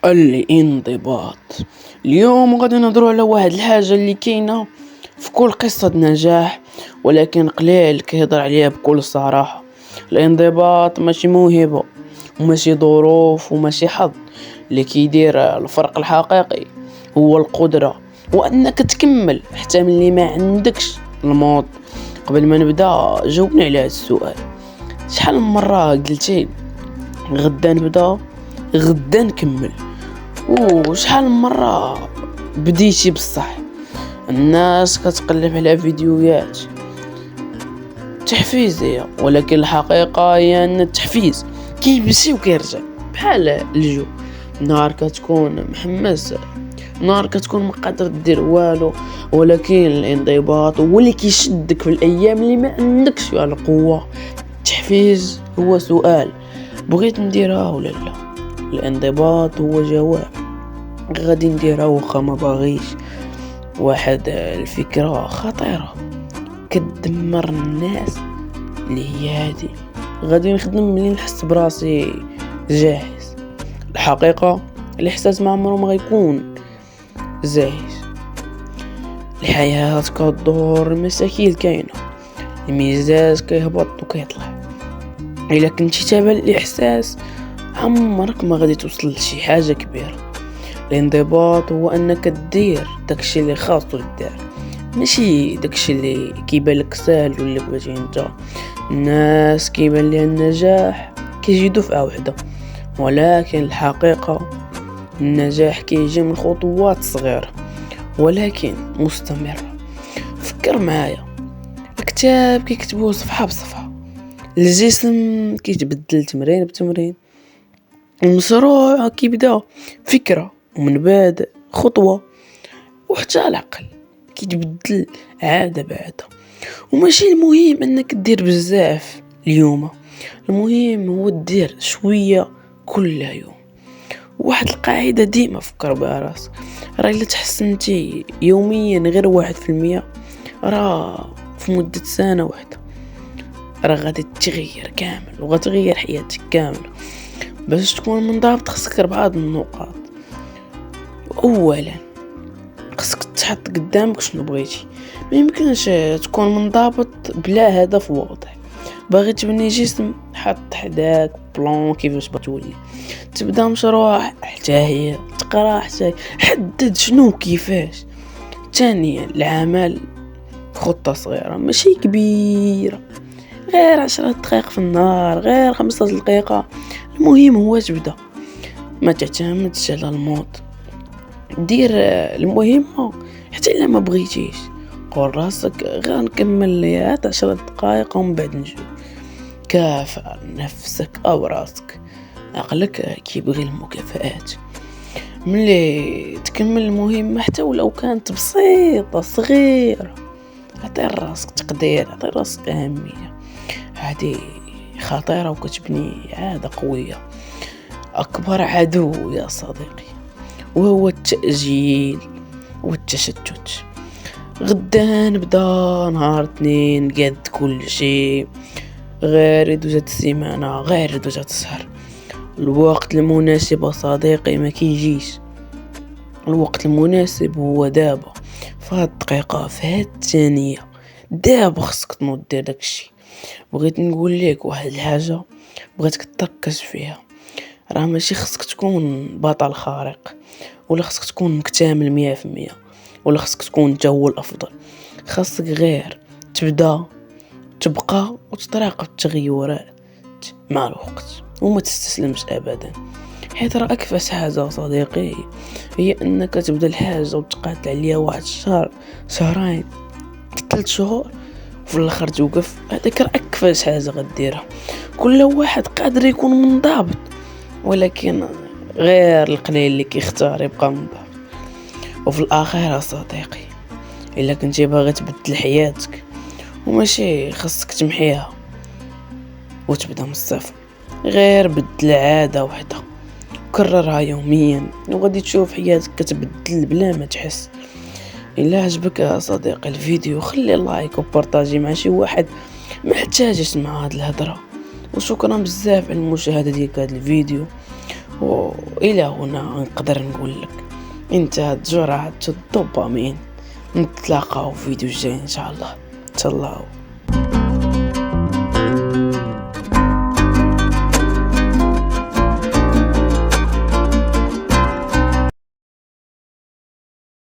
الانضباط. اليوم غادي نهضروا على واحد الحاجة اللي كاينة في كل قصة نجاح، ولكن قليل كيهضر عليها بكل صراحة. الانضباط ماشي موهبة وماشي ظروف وماشي حظ، اللي كيدير الفرق الحقيقي هو القدرة وانك تكمل حتى من اللي ما عندكش الموت. قبل ما نبدا جاوبني على هذا السؤال: شحال من مرة قلتي غدا نبدا غدا نكمل؟ وشحال من مرة بديتي بصح؟ الناس كتقلب على فيديوهات تحفيزية، ولكن الحقيقة هي ان التحفيز كيمشي وكيرجع بحال الجو. نهار كتكون محمس، نهار كتكون ما قادر دير والو، ولكن الانضباط هو اللي كيشدك في الايام اللي ما عندكش فيها القوة. التحفيز هو سؤال بغيت نديرها ولا لا، الانضباط هو جواب غادي نديرها واخا ما باغيش. واحد الفكرة خطيرة كتدمر الناس اللي هي هادي: غادي نخدم ملي نحس براسي جاهز. الحقيقة الاحساس ما عمره ما غيكون جاهز. الحياة كدور، المشاكل كاينة، المزاج كيهبط وكيطلع. الا كنتي تابع الاحساس عمرك ما غادي توصل لشي حاجة كبيرة. الانضباط هو انك دير داكشي اللي خاصو يدار، ماشي داكشي اللي كيبان لك ساهل ولا بغيتي انت. الناس كيبان ليها النجاح كيجي دفعة وحده، ولكن الحقيقة النجاح كيجي من خطوات صغيرة ولكن مستمرة. فكر معايا، الكتاب كيكتبوه صفحة بصفحة، الجسم كيتبدل تمرين بتمرين، المشروع كيبدا فكرة ومن بعد خطوة، وحتى العقل كيتبدل عادة بعادة. وماشي المهم انك دير بزاف اليوم، المهم هو دير شوية كل يوم. واحد القاعدة ديما فكر بها راسك: راه الا تحسنتي يوميا غير 1%، راه في مدة سنة واحدة راه غادي تغير كامل وغتغير حياتك كاملة. باش تكون منضبط خصك 4 النقاط. اولا خصك تحط قدامك شنو بغيتي، ما يمكنش تكون منضبط بلا هدف واضح. باغي تبني جسم، حط حداك بلان كيفاش بتولي. تبدا مشروع، حتى هي تقرا، حتى حدد شنو كيفاش. ثانيا العمل، خطة صغيرة ماشي كبيرة، غير 10 دقائق في النهار، غير 15 دقيقة. المهم هو تبدا، ما تعتمدش على الموت. دير المهمة حتى الا ما بغيتيش، قول راسك غير نكمل لي 10 دقائق ومن بعد نشوف. كافئ نفسك او راسك، عقلك كيبغي المكافآت. ملي تكمل المهمة حتى ولو كانت بسيطة صغيرة، عطي راسك تقدير، عطي راسك أهمية. هذه خطيرة وكتبني عادة قوية. أكبر عدو يا صديقي وهو التأجيل والتشتت. غدا نبدا، نهار اثنين قد كل شيء، غير دوجات السيمانة، غير دوجات الشهر. الوقت المناسب صديقي ما كيجيش، الوقت المناسب هو دابا، في هاد الدقيقة، في هاد الثانية. دابا خصك تنوض دير داكشي. بغيت نقول لك واحد الحاجة بغيتك تركز فيها: راه ماشي خصك تكون بطل خارق، ولا خصك تكون مكتمل 100%، ولا خصك تكون انت هو الافضل. خاصك غير تبدا، تبقى وتتراقب التغيرات مع الوقت وما تستسلمش ابدا. حيث راه اكفس حاجه صديقي هي انك تبدا الحاجه وتقاتل عليها واحد الشهر، شهرين، 3 شهور، وفي الاخر توقف. هذيك راه اكفس حاجه غديرها. كل واحد قادر يكون منضبط، ولكن غير القليل اللي كيختار يبقى منضبط. وفي الاخير صديقي، الا كنتي باغي تبدل حياتك وماشي خصك تمحيها وتبدا من الصفر، غير بدل عادة وحدة، كررها يوميا، وغادي تشوف حياتك كتبدل بلا ما تحس. إلا عجبك يا صديقي الفيديو خلي لايك وبارطاجي مع شي واحد محتاج يسمع هاد الهضرة. وشكرا بزاف على المشاهدة ديال هاد الفيديو، وإلى هنا نقدر نقول لك انتهت جرعة الدوبامين. نتلاقاو في فيديو جاي إن شاء الله. تهلاو.